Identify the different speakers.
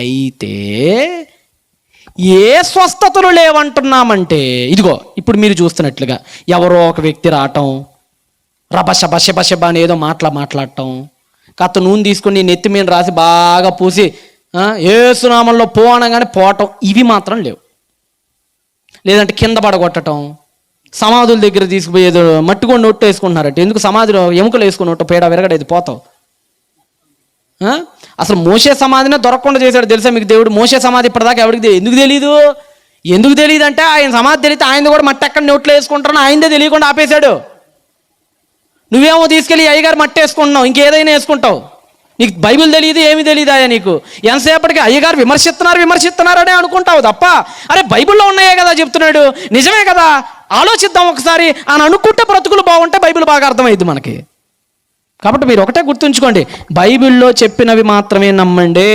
Speaker 1: అయితే ఏ స్వస్థతలు లేవంటున్నామంటే, ఇదిగో ఇప్పుడు మీరు చూస్తున్నట్లుగా ఎవరో ఒక వ్యక్తి రావటం, రబషబషబషబ అని ఏదో మాట్లాడటం, కత్త నూనె తీసుకుని నెత్తి మీద రాసి బాగా పూసి ఏసునామంలో పో అనగానే పోవటం, ఇవి మాత్రం లేవు. లేదంటే కింద పడగొట్టడం, సమాధుల దగ్గర తీసుకుపోయేది మట్టికొని నొట్టు వేసుకుంటున్నారట. ఎందుకు? సమాధిలో ఎముకలు వేసుకుని నొట్టు పేడ విరగడేది పోతావు. అసలు మోషే సమాధినే దొరకకుండా చేశాడు తెలుసా మీకు దేవుడు? మోషే సమాధి ఇప్పటిదాకా ఎవరికి ఎందుకు తెలియదు అంటే ఆయన సమాధి తెలియదు, ఆయన కూడా మట్టి ఎక్కడ నోట్లో వేసుకుంటారని ఆయనదే తెలియకుండా ఆపేశాడు. నువ్వేమో తీసుకెళ్ళి అయ్యగారు మట్టి వేసుకుంటున్నావు, ఇంకేదైనా వేసుకుంటావు. నీకు బైబిల్ తెలియదు, ఏమీ తెలియదు. ఆయన నీకు ఎంతసేపటికి అయ్యగారు విమర్శిస్తున్నారనే అనుకుంటావు తప్ప, అరే బైబిల్లో ఉన్నాయే కదా చెప్తున్నాడు, నిజమే కదా, ఆలోచిద్దాం ఒకసారి అని అనుకుంటే బ్రతుకులు బాగుంటే బైబిల్ బాగా అర్థమైంది మనకి. కాబట్టి మీరు ఒకటే గుర్తుంచుకోండి, బైబిల్లో చెప్పినవి మాత్రమే నమ్మండి.